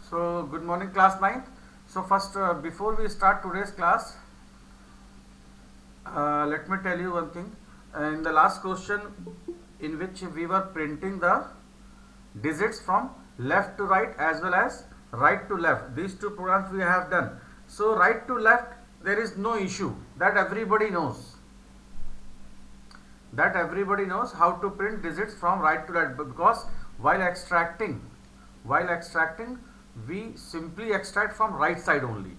So, good morning, class 9. So, first, before we start today's class, let me tell you one thing. In the last question, in which we were printing the digits from left to right as well as right to left, these two programs we have done. So, right to left, there is no issue, that everybody knows. That everybody knows how to print digits from right to left, because while extracting we simply extract from right side only.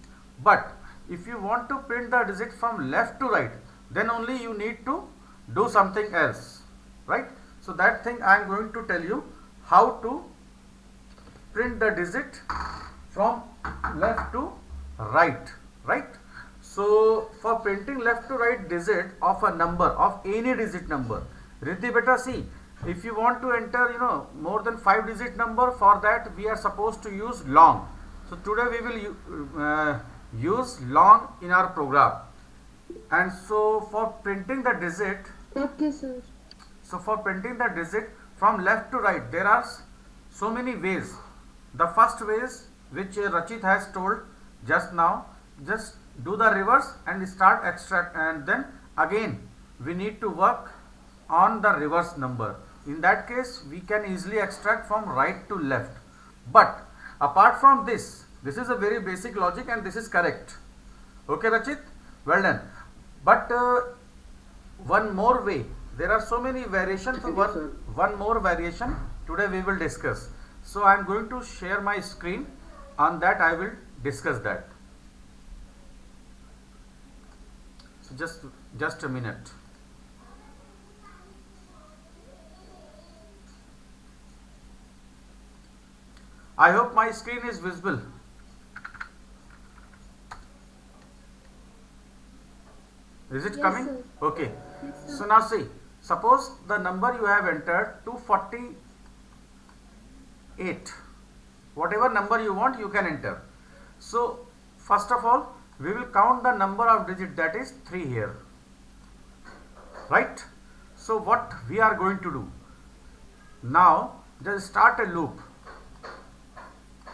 But if you want to print the digit from left to right, then only you need to do something else, right? So that thing I am going to tell you, how to print the digit from left to right, right? So for printing left to right digit of a number, of any digit number, Riddhi beta, see, if you want to enter more than 5 digit number, for that we are supposed to use long. So today we will use long in our program. And so for printing the digit, Okay, sir. so for printing the digit from left to right, there are so many ways. The first way is, which Rachit has told just now, just do the reverse and start extract, and then again we need to work on the reverse number. In that case, we can easily extract from right to left. But apart from this is a very basic logic and this is correct. Okay, Rachit? Well done. But one more way. There are so many variations. One more variation today we will discuss. So I am going to share my screen. On that I will discuss that. So just a minute. I hope my screen is visible. Is it Yes, coming? sir. Okay. Yes, sir. So now see, suppose the number you have entered 248. Whatever number you want, you can enter. So first of all, we will count the number of digits, that is 3 here. Right? So what we are going to do? Now just start a loop.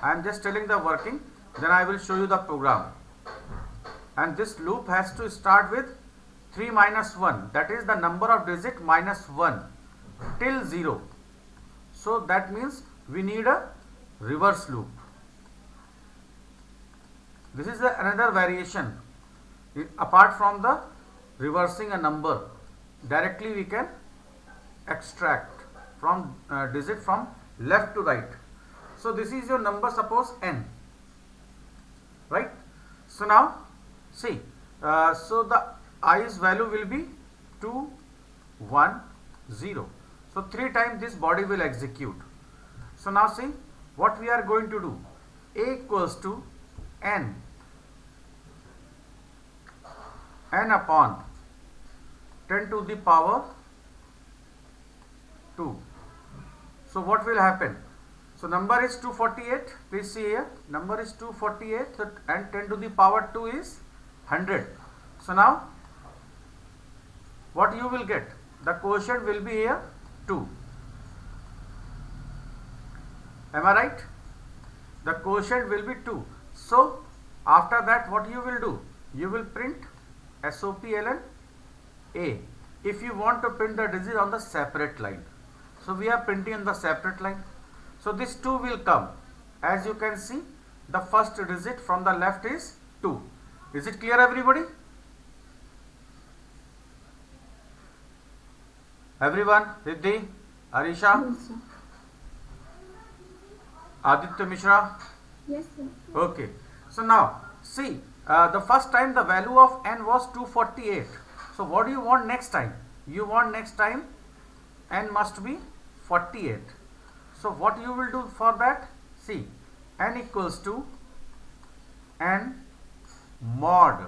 I am just telling the working, then I will show you the program. And this loop has to start with 3 minus 1, that is the number of digit minus 1 till 0. So that means we need a reverse loop. This is another variation. Apart from the reversing a number, directly we can extract from digit from left to right. So this is your number, suppose n, right? So now see, so the i's value will be 2, 1, 0. So 3 times this body will execute. So now see what we are going to do. A equals to n upon 10 to the power 2. So what will happen? So number is 248. Please see here, number is 248, so, and 10 to the power 2 is 100. So now what you will get? The quotient will be here 2. Am I right? The quotient will be 2. So after that, what you will do? You will print SOPLN A. If you want to print the digit on the separate line. So we are printing on the separate line. So this 2 will come. As you can see, the first digit from the left is 2. Is it clear, everybody? Everyone? Riddhi, Arisha, Yes, sir. Aditya Mishra? Yes, sir. Okay. So now, see, the first time the value of n was 248. So what do you want next time? You want next time n must be 48. So what you will do for that? See, n equals to n mod,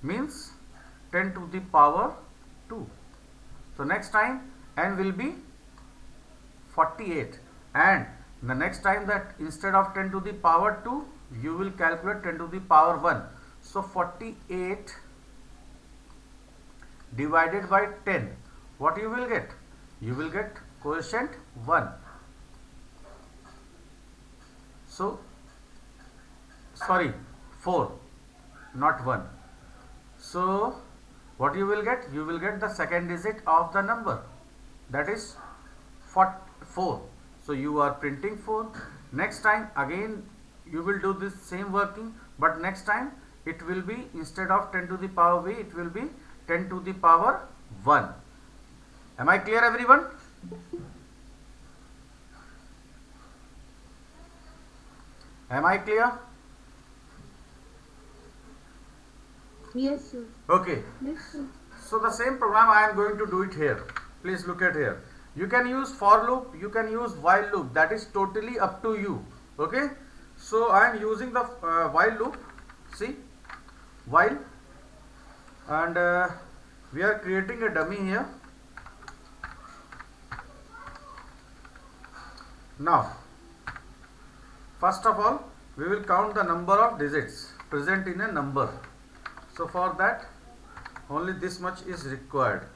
means 10 to the power 2. So next time n will be 48, and the next time that instead of 10 to the power 2, you will calculate 10 to the power 1. So 48 divided by 10, what you will get? You will get quotient 1. So sorry, 4, not 1. So what you will get? You will get the second digit of the number, that is 4. So you are printing 4. Next time again you will do this same working, but next time it will be, instead of 10 to the power v, it will be 10 to the power 1. Am I clear, everyone? Am I clear? Yes, sir. Okay. Yes, sir. So the same program I am going to do it here. Please look at here. You can use for loop, you can use while loop. That is totally up to you. Okay. So I am using the while loop. See, while, and we are creating a dummy here. Now, first of all, we will count the number of digits present in a number. So for that, only this much is required.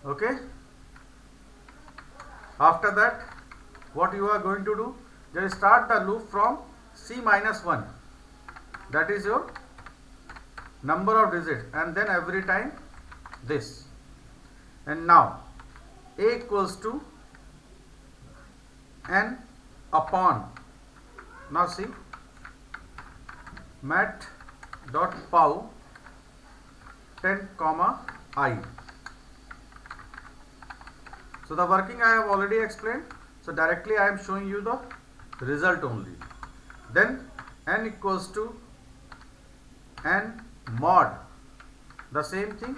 Okay. After that, what you are going to do? Just start the loop from c minus 1. That is your number of digits, and then every time this. And now a equals to n upon. Now see, mat dot pow 10 comma I. So the working I have already explained. So directly I am showing you the result only. Then n equals to n mod, the same thing,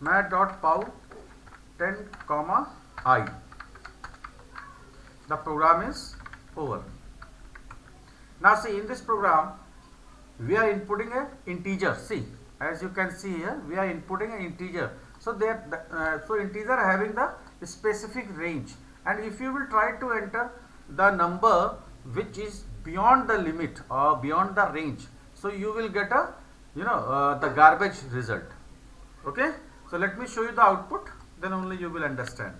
mat dot pow 10 comma I. The program is over. Now see, in this program we are inputting a integer. See, as you can see here, we are inputting an integer. So so integer having the specific range, and if you will try to enter the number which is beyond the limit or beyond the range, so you will get a the garbage result. Okay. So let me show you the output, then only you will understand.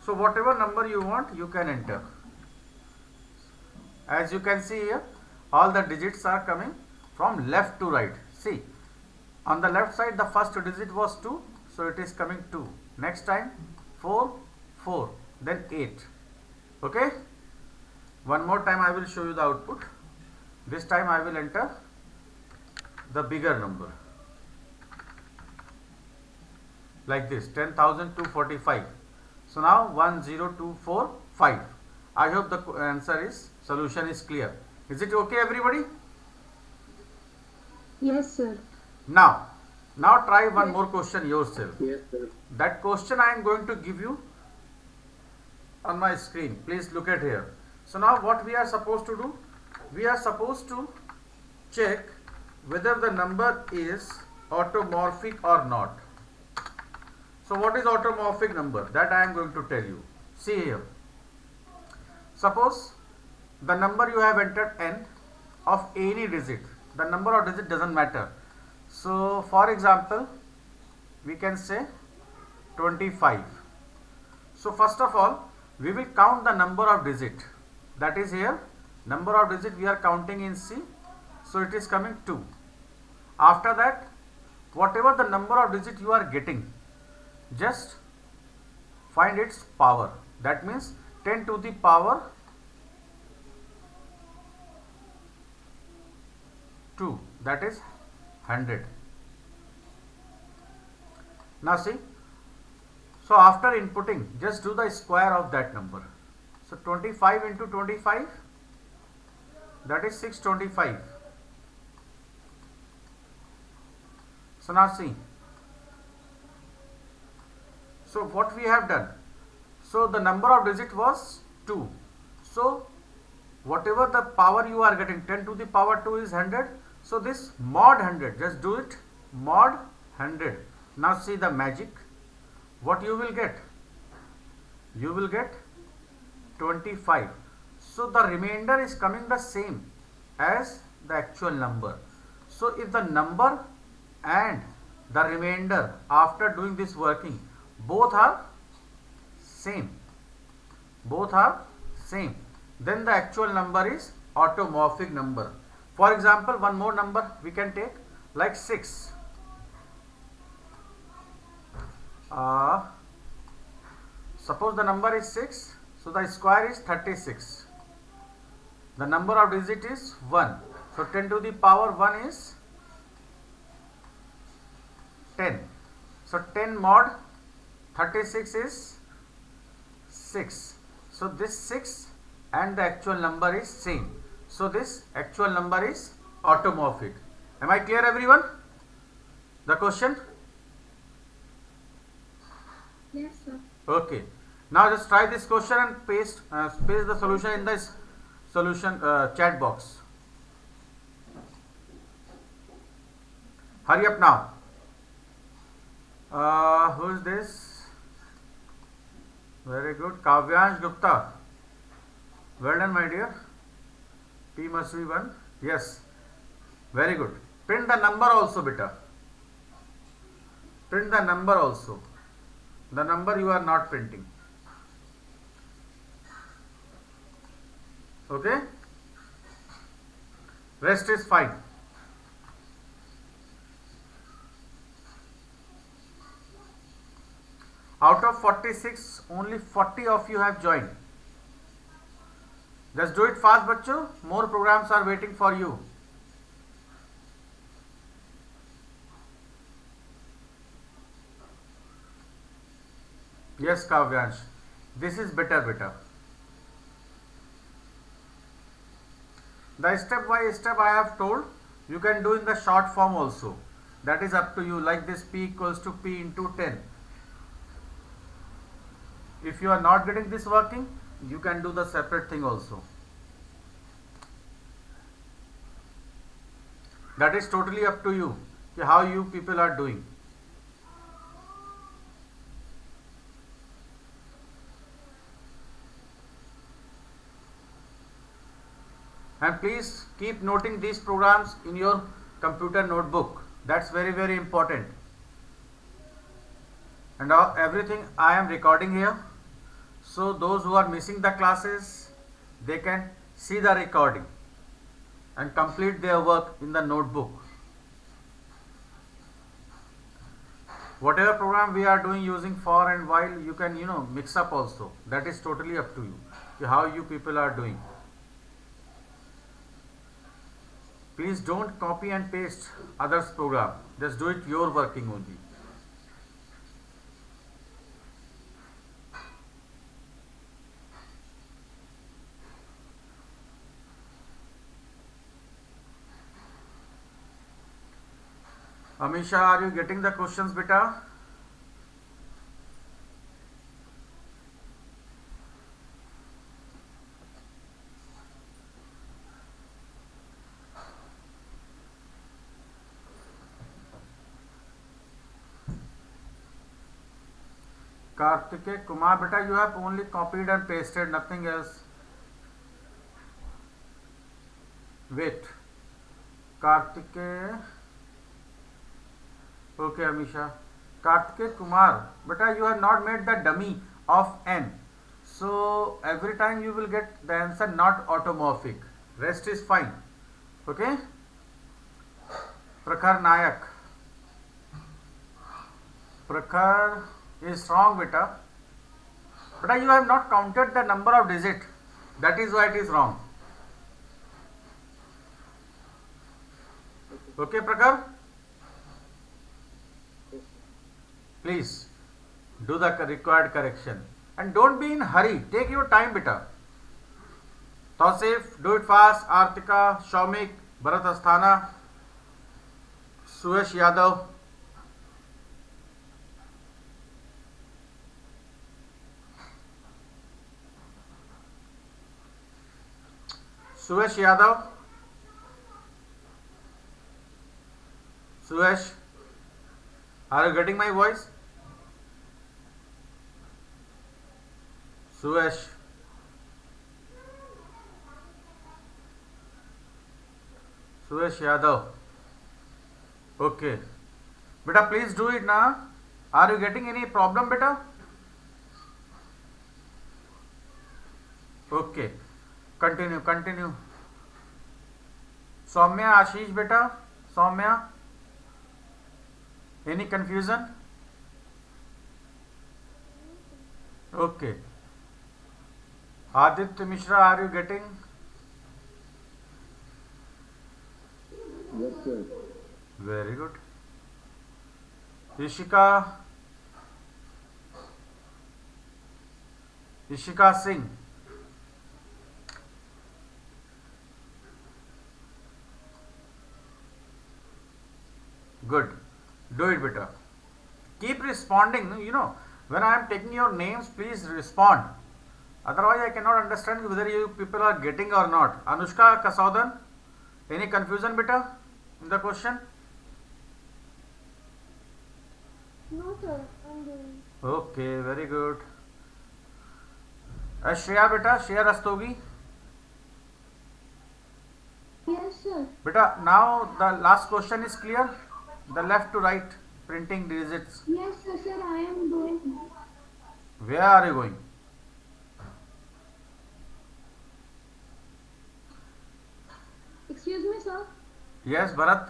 So whatever number you want, you can enter. As you can see here, all the digits are coming from left to right. See, on the left side the first digit was 2, so it is coming 2. Next time 4, 4, then 8. Okay. One more time I will show you the output. This time I will enter the bigger number, like this, 10,245. So now 10245. I hope the solution is clear. Is it okay, everybody? Yes, sir. Now try one more question yourself. Yes, sir. That question I am going to give you on my screen. Please look at here. So now what we are supposed to do? We are supposed to check whether the number is automorphic or not. So what is automorphic number? That I am going to tell you. See here. Suppose the number you have entered n of any digit. The number of digit doesn't matter. So for example, we can say 25. So first of all, we will count the number of digit. That is here, number of digit we are counting in C. So it is coming 2. After that, whatever the number of digit you are getting, just find its power. That means 10 to the power 2, that is 100. Now see, so after inputting, just do the square of that number. So 25 into 25, that is 625. So now see, so what we have done, so the number of digit was 2. So whatever the power you are getting, 10 to the power 2 is 100. So this mod 100, just do it, mod 100. Now see the magic. What you will get? You will get 25. So the remainder is coming the same as the actual number. So if the number and the remainder after doing this working both are same, then the actual number is automorphic number. For example, one more number we can take, like 6. Suppose the number is 6, so the square is 36. The number of digit is 1. So 10 to the power 1 is 10. So 10 mod 36 is 6. So this 6 and the actual number is same. So this actual number is automorphic. Am I clear, everyone? The question? Yes, sir. Okay. Now just try this question and paste the solution in the solution chat box. Hurry up now. Who is this? Very good. Kavyansh Gupta. Well done, my dear. P must be 1. Yes. Very good. Print the number also, beta. Print the number also. The number you are not printing. Okay? Rest is fine. Out of 46, only 40 of you have joined. Just do it fast, bachcho. More programs are waiting for you. Yes, Kavyansh. This is better. The step by step I have told, you can do in the short form also. That is up to you, like this P equals to P into 10. If you are not getting this working, you can do the separate thing also. That is totally up to you, how you people are doing. And please keep noting these programs in your computer notebook. That's very important. And everything I am recording here. So those who are missing the classes, they can see the recording and complete their work in the notebook. Whatever program we are doing using for and while, you can mix up also. That is totally up to you, how you people are doing. Please don't copy and paste others' program. Just do it your working only. Amisha, are you getting the questions, beta? Kartikeya Kumar, beta, you have only copied and pasted, nothing else. Wait. Kartikeya. Okay, Amisha. Kartikeya Kumar, beta, you have not made the dummy of n. So every time you will get the answer not automorphic. Rest is fine. Okay? Prakhar Nayak. Prakhar is wrong, beta. Beta, you have not counted the number of digits. That is why it is wrong. Okay, Prakhar? Please do the required correction. And don't be in hurry. Take your time, beta. Tausif, do it fast. Artika, Shaumik, Bharat Asthana, Suyash Yadav. Suyash Yadav. Suyash, are you getting my voice? Suyash. Suresh Yadav. Okay. Beta, please do it now. Are you getting any problem, beta? Okay. Continue. Soumya, Ashish, beta. Soumya. Any confusion? Okay. Aditya Mishra, are you getting? Yes, sir. Very good. Ishika Singh. Good. Do it, beta. Keep responding. When I am taking your names, please respond. Otherwise, I cannot understand whether you people are getting or not. Anushka Kasaudan, any confusion, beta, in the question? No, sir. I'm doing. Okay, very good. Shreya, beta, Shreya Rastogi. Yes, sir. Beta, now the last question is clear. The left to right printing digits. Yes, sir. Sir, I am doing. Where are you going? Excuse me, sir. Yes, Bharat.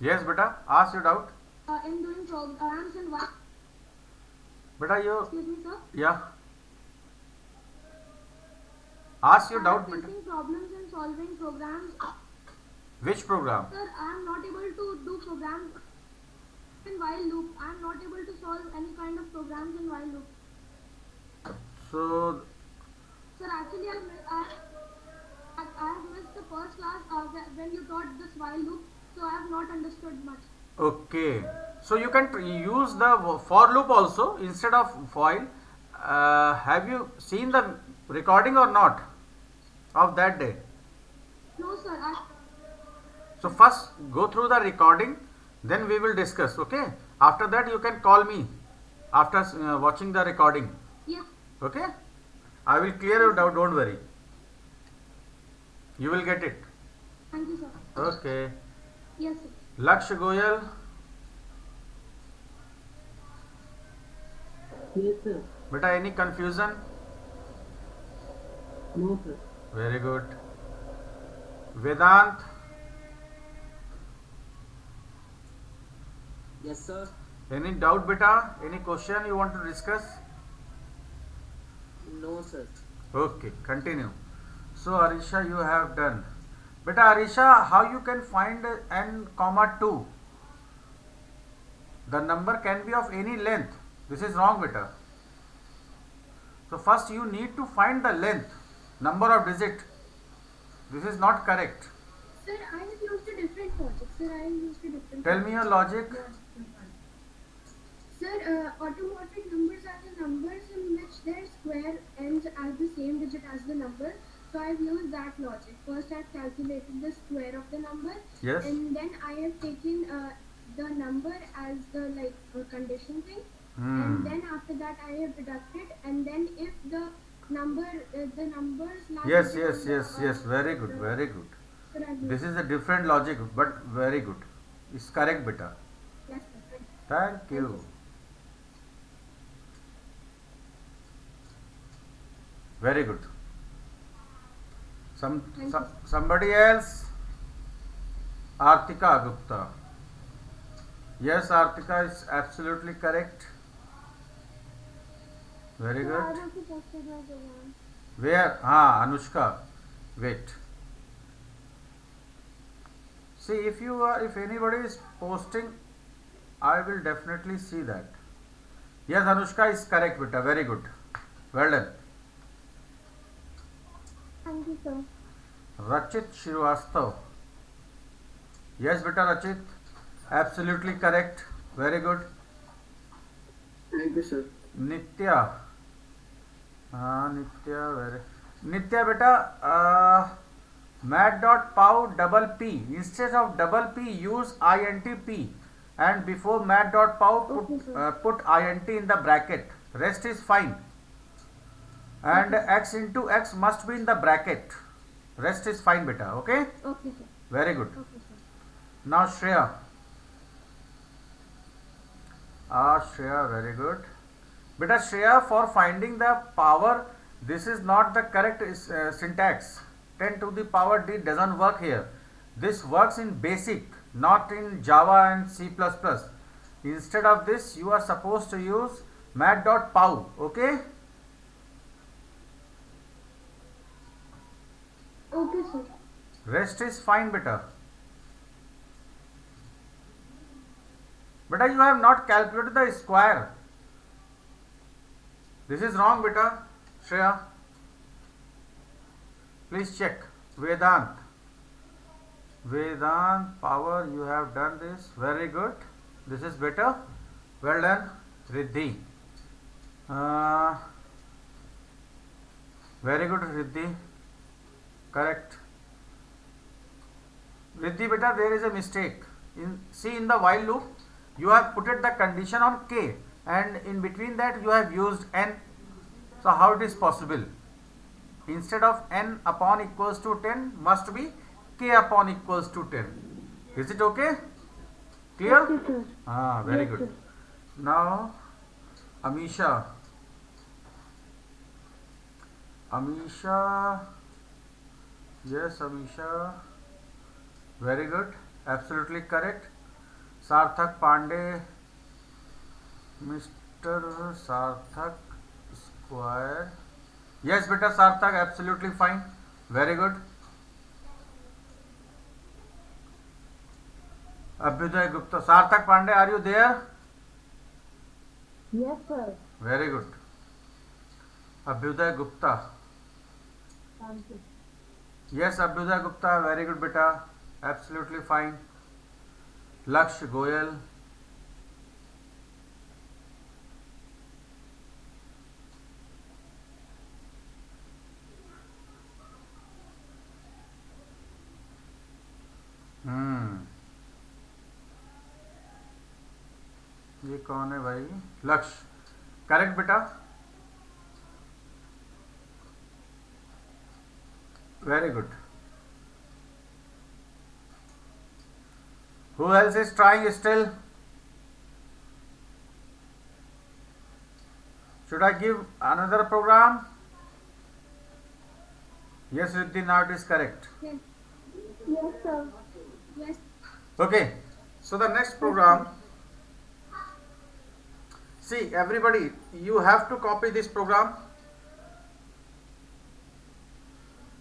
Yes, beta. Ask your doubt. I'm doing programs and what? Beta, you. Excuse me, sir. Yeah. Ask your I doubt, am beta. facing problems in solving programs. Which program? Sir, I am not able to do programs in while loop. I am not able to solve any kind of programs in while loop. So, Sir, actually, I have missed the first class when you taught this while loop, so I have not understood much. okay. So you can use the for loop also instead of while. Have you seen the recording or not of that day? No, sir. So first go through the recording, then we will discuss. Okay. After that you can call me after watching the recording. Yes. Okay. I will clear your doubt. Don't worry. You will get it. Thank you, sir. Okay. Yes, sir. Laksh Goyal. Yes, sir. Beta, any confusion? No, sir. Very good. Vedant. Yes, sir. Any doubt, beta? Any question you want to discuss? No, sir. Okay, continue. So, Arisha, you have done. Beta, Arisha, how you can find n comma 2? The number can be of any length. This is wrong, beta. So, first you need to find the length, number of digit. This is not correct. Sir, I have used a different logic. Sir, I have used a different Tell me your logic. Sir, automorphic numbers are the numbers in which their square ends as the same digit as the number. So I've used that logic. First I've calculated the square of the number. Yes. And then I have taken the number as the condition thing. And then after that I have deducted. And then if the numbers last Yes, digit yes, of the, yes, yes. Very good, very good. Sir, I've This used. is a different logic, but very good. It's correct, beta. Yes, sir. Thank you. Very good. Thank you. Somebody else? Artika Gupta. Yes, Artika is absolutely correct. Very Sir, I good. have also posted my program. Where? Ah, Anushka. Wait. See, if anybody is posting, I will definitely see that. Yes, Anushka is correct, beta. Very good. Well done. Thank you, sir. Rachit Srivastav. Yes, beta Rachit. Absolutely correct. Very good. Thank you, sir. Nitya. Nitya beta. Mat.pow double p. Instead of double p, use INTP. And before mat.pow, Okay, sir. put INT in the bracket. Rest is fine. and x into x must be in the bracket. Rest is fine, beta. Okay. Okay, sir. Very good. Okay, sir. Now Shreya. Shreya, very good. Beta Shreya, for finding the power, this is not the correct syntax. 10 to the power d doesn't work here. This works in basic, not in Java and C++. Instead of this, you are supposed to use mat.pow. Okay. Okay, sir. Rest is fine, beta. Beta, you have not calculated the square. This is wrong, beta. Shreya, please check. Vedant power, you have done this. Very good. This is better. Well done. Riddhi. Very good, Riddhi. Correct. Riddhi, beta, there is a mistake. In the while loop, you have put the condition on k, and in between that you have used n. So how it is possible? Instead of n upon equals to 10, must be k upon equals to 10. Is it okay? Clear? Okay, sir. Very Yes, good. sir. Now, Amisha. Yes, Amisha. Very good. Absolutely correct. Sarthak Pandey. Mr. Sarthak square. Yes, beta Sarthak, absolutely fine. Very good. Abhyuday Gupta. Sarthak Pandey, are you there? Yes, sir. Very good. Abhyuday Gupta. Thank you. Yes, Abhyuday Gupta, very good, beta. Absolutely fine. Laksh Goyal. ये कौन है भाई? लक्ष्य. Correct बेटा. Very good. Who else is trying still? Should I give another program? Yes, Riddhi, now it is correct. Yes. Yes, sir. Yes. Okay. So the next program. See, everybody, you have to copy this program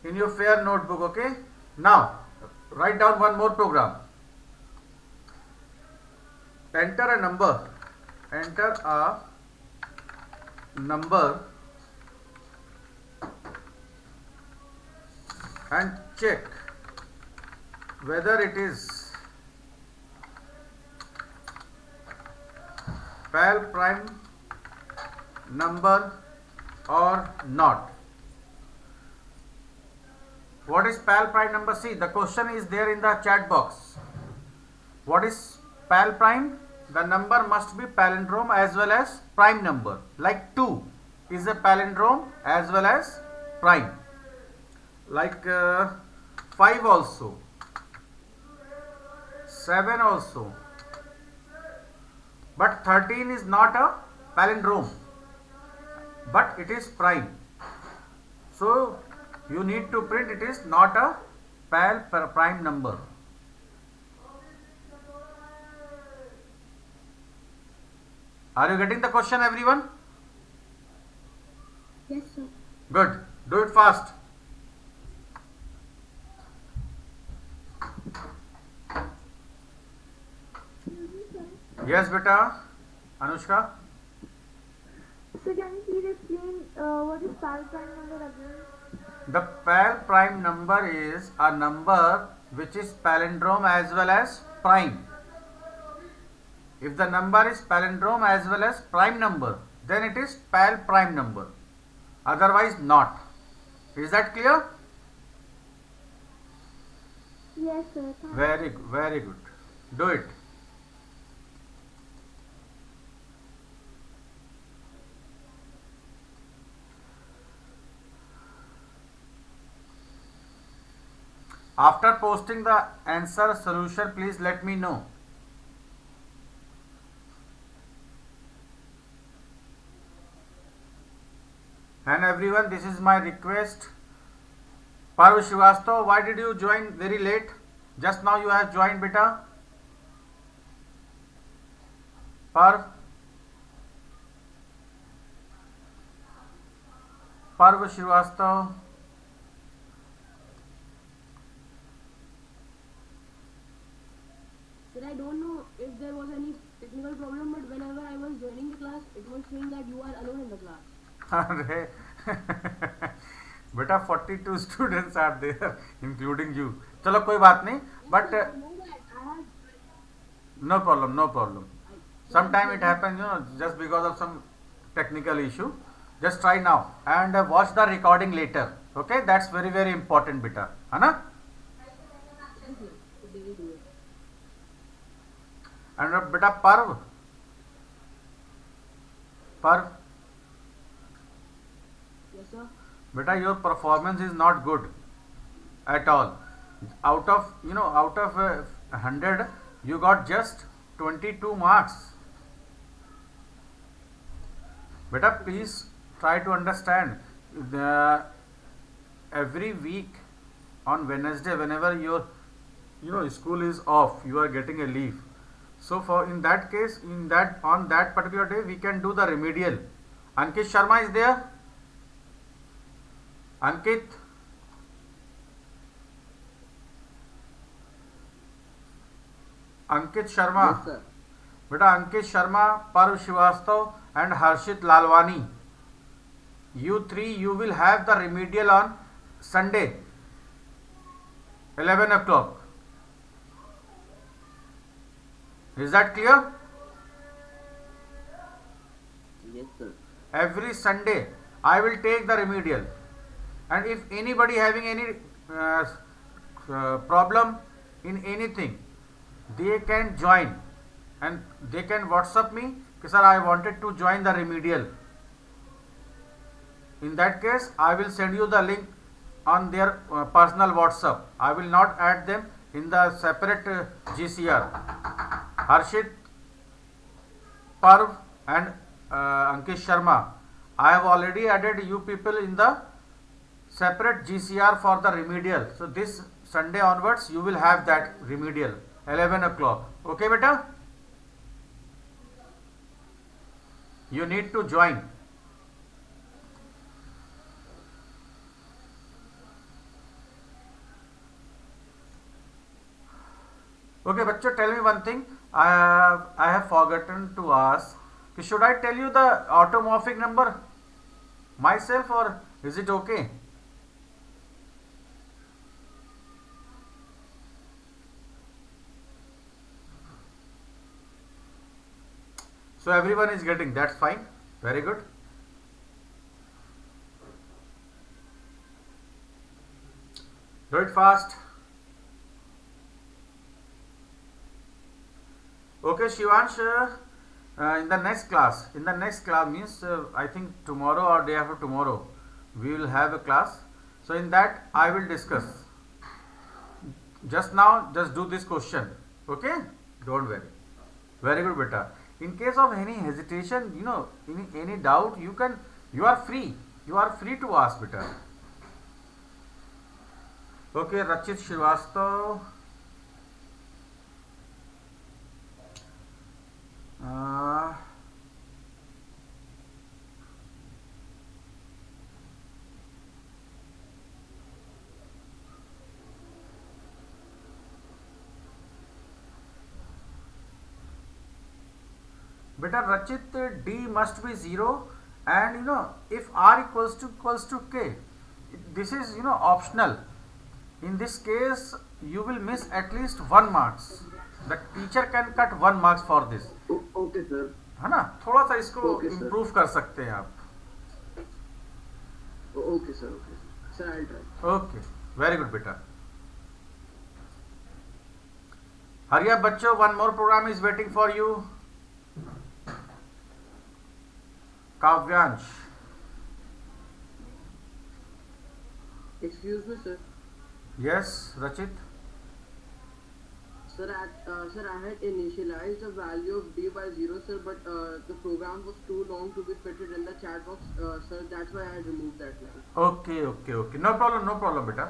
in your fair notebook, okay? Now, write down one more program. Enter a number. Enter a number and check whether it is pal prime number or not. What is pal prime number? See, the question is there in the chat box. What is pal prime? The number must be palindrome as well as prime number. Like 2 is a palindrome as well as prime. Like 5 also. 7 also. But 13 is not a palindrome, but it is prime. So you need to print it is not a prime number. Are you getting the question, everyone? Yes, sir. Good. Do it fast. Yes, beta. Anushka. So can you please explain what is pal prime number again? The pal prime number is a number which is palindrome as well as prime. If the number is palindrome as well as prime number, then it is pal prime number. Otherwise not. Is that clear? Yes, sir. Very good. Very good. Do it. After posting the answer solution, please let me know. And everyone, this is my request. Parv Srivastav, why did you join very late? Just now you have joined, beta. Parv. Parv Srivastav. Sir, I don't know if there was any technical problem, but whenever I was joining the class, it was saying that you are alone in the class. अरे बेटा 42 students are there including you. चलो कोई बात नहीं, but I know that I have. no problem, no problem. Sometime it happens, just because of some technical issue. Just try now and watch the recording later. Okay, that's very very important, beta. है ना? Yes, sir. They will do it. And beta Parv. Yes, sir. Beta, your performance is not good at all. Out of 100, you got just 22 marks. Beta, please try to understand. Every week on Wednesday, whenever your school is off, you are getting a leave. So in that case, on that particular day, we can do the remedial. Ankit Sharma is there. Ankit. Ankit Sharma. Yes, sir. Beta, Ankit Sharma, Parv Srivastav and Harshit Lalwani. You three, you will have the remedial on Sunday, 11 o'clock. Is that clear? Yes, sir. Every Sunday, I will take the remedial. And if anybody having any problem in anything, they can join and they can WhatsApp me, sir, I wanted to join the remedial. In that case, I will send you the link on their personal WhatsApp. I will not add them in the separate GCR. Harshit, Parv and Ankit Sharma, I have already added you people in the separate GCR for the remedial. So this Sunday onwards, you will have that remedial, 11 o'clock. Okay, beta? You need to join. Okay, bachcho, tell me one thing. I have forgotten to ask. Should I tell you the automorphic number myself, or is it okay? So everyone is getting, that's fine. Very good. Do it fast. Okay, Shivansh, in the next class means I think tomorrow or day after tomorrow, we will have a class. So in that I will discuss. Just now, just do this question. Okay? Don't worry. Very good, beta. In case of any hesitation, any doubt, you are free to ask, beta. Okay, Rachit Srivastav. Beta, Rachit, D must be 0, and if R equals to K, this is optional. In this case, you will miss at least 1 marks. The teacher can cut 1 marks for this. Okay, sir. है ना, थोड़ा सा इसको Okay, sir. Improve कर सकते हैं आप. Okay, sir. Okay, sir. Sir, I'll try. Okay, very good, beta. Hurry up, बच्चों. One more program is waiting for you. Kavyansh. Excuse me, sir. Yes, Rachit. Sir, I had initialized the value of d by 0, sir, but the program was too long to be fitted in the chat box, sir. That's why I had removed that line. Okay, okay, okay. No problem, no problem, beta.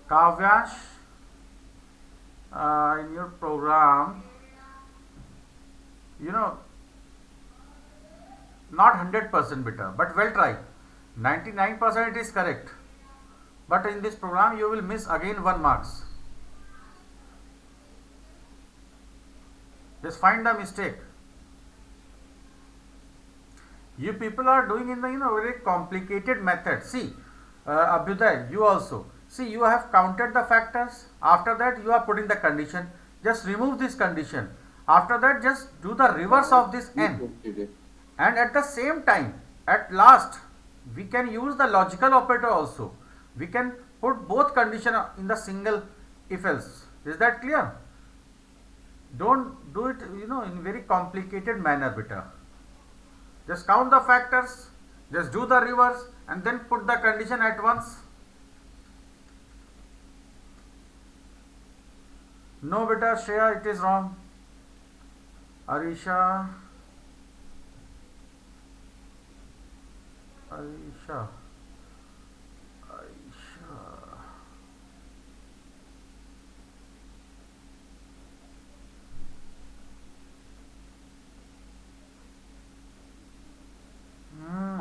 Kavyash, in your program, you know, not 100% beta, but well try. 99% it is correct. But in this program, you will miss again 1 marks. Just find the mistake. You people are doing in the very complicated method. See, Abhyuday, you also. See, you have counted the factors. After that, you are putting the condition. Just remove this condition. After that, just do the reverse of this n. And at the same time, at last, we can use the logical operator also. We can put both condition in the single if else. Is that clear? Don't do it, in very complicated manner, beta. Just count the factors, just do the reverse and then put the condition at once. No beta, Shreya, it is wrong. Arisha.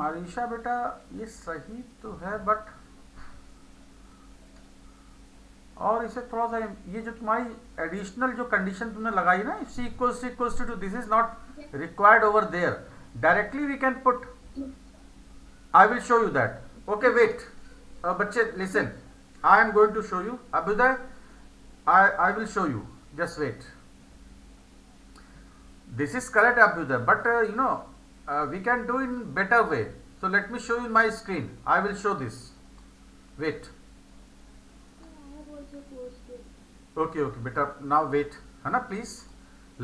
Arisha बेटा ये सही तो है but और इसे थोड़ा सा ये जो तुम्हारी एडिशनल जो कंडीशन तुमने लगाई ना C equals to this is not required over there directly we can put I will show you that okay wait बच्चे listen I am going to show you Abhyudaya I will show you just wait this is correct Abhyuday but we can do in better way so let me show you my screen I will show this wait okay better now wait Hana please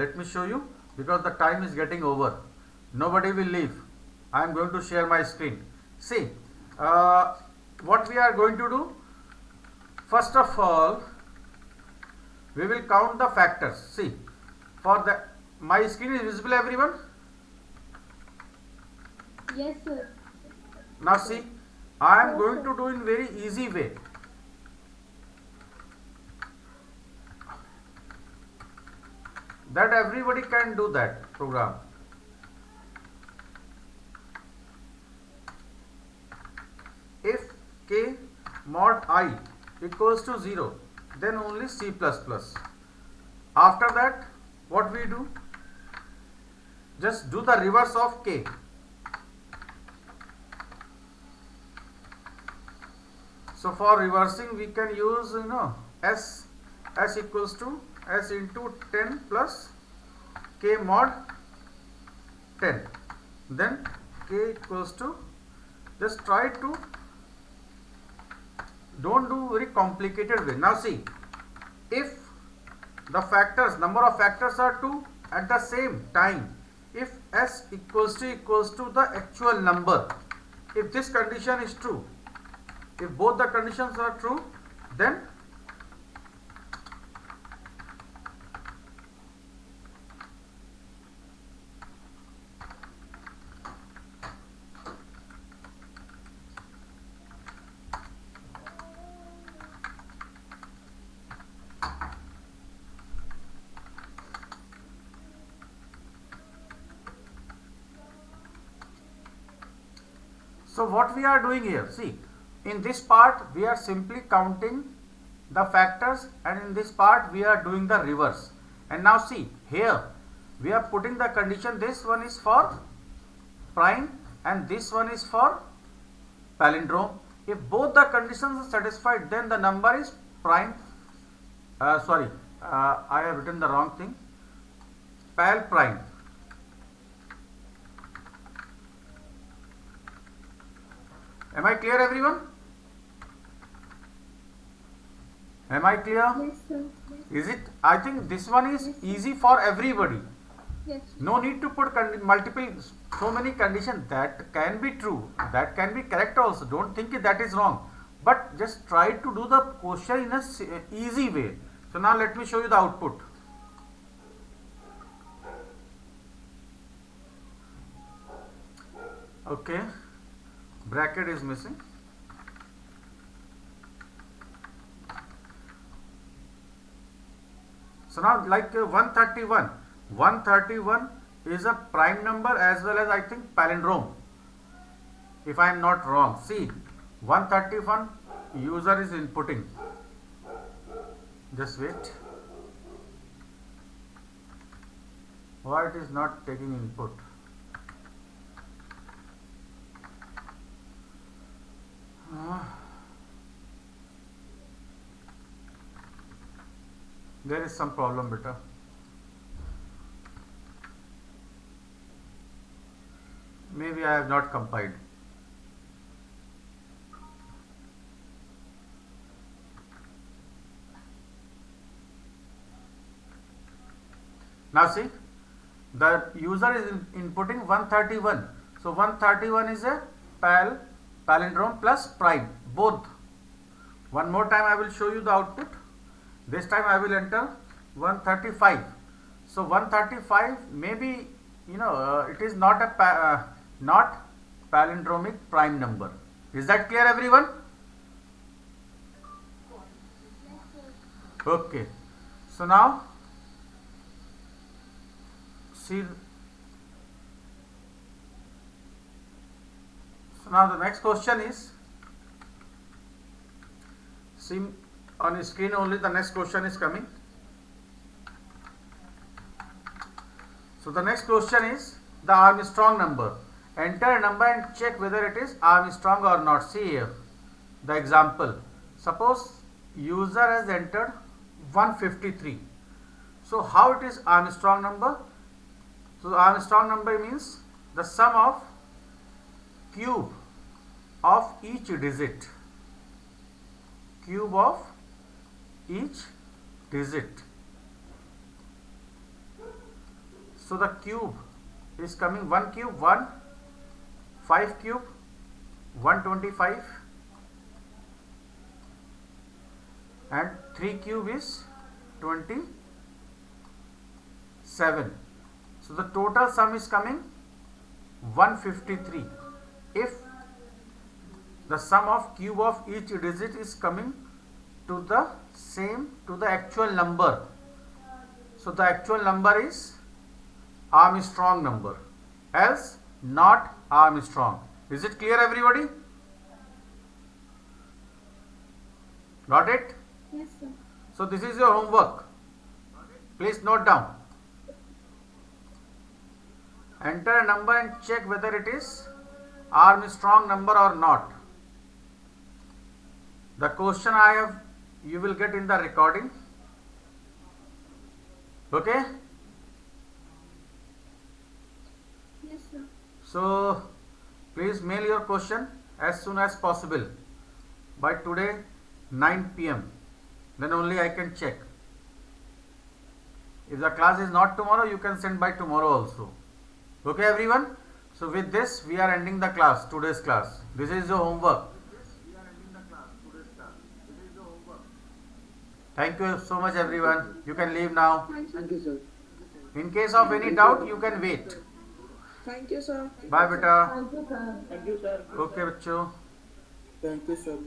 let me show you because the time is getting over nobody will leave I am going to share my screen see what we are going to do first of all we will count the factors see for the my screen is visible everyone Yes, sir. now see I am going to do in very easy way that everybody can do that program if k mod I equals to 0 then only C++ after that what we do just do the reverse of k so for reversing we can use s equals to s into 10 plus k mod 10 then k equals to just try to don't do very complicated way now see if the factors number of factors are 2 at the same time if s equals to the actual number if this condition is true if both the conditions are true then so what we are doing here see in this part we are simply counting the factors and in this part we are doing the reverse and now see here we are putting the condition this one is for prime and this one is for palindrome if both the conditions are satisfied then the number is prime I have written the wrong thing pal prime am I clear everyone Am I clear? Yes, sir. Is it? I think this one is easy for everybody. Yes. No need to put multiple, so many conditions. That can be true, that can be correct also. Don't think that is wrong, but just try to do the question in a easy way. So now let me show you the output. Okay, bracket is missing. So now like 131 is a prime number as well as I think palindrome, if I am not wrong. See, 131 user is inputting. Just wait. Why it is not taking input? There is some problem, beta. Maybe I have not compiled. Now see, the user is inputting 131. So 131 is a palindrome plus prime, both. One more time I will show you the output. This time I will enter 135. So 135 maybe, it is not a not palindromic prime number. Is that clear, everyone? Okay. So now see. So now the next question is, see on the screen only, the next question is coming. So the next question is the Armstrong number. Enter a number and check whether it is Armstrong or not. See here the example. Suppose user has entered 153. So how it is Armstrong number? So the Armstrong number means the sum of cube of each digit. Cube of each digit. So the cube is coming 1 cube 1, 5 cube 125, and 3 cube is 27. So the total sum is coming 153. If the sum of cube of each digit is coming to the same to the actual number, so the actual number is Armstrong number, else not Armstrong. Is it clear, everybody? Got it? Yes, sir. So this is your homework. Please note down. Enter a number and check whether it is Armstrong number or not. The question you will get in the recording. Okay? Yes, sir. So please mail your question as soon as possible by today 9 p.m. Then only I can check. If the class is not tomorrow, you can send by tomorrow also. Okay, everyone? So with this we are ending the class, today's class. This is your homework. Thank you so much, everyone. You can leave now. Thank you, sir. In case of any doubt, you can wait. Thank you, sir. Bye, beta. Thank you, sir. Thank you, sir. Okay, बच्चों. Thank you, sir.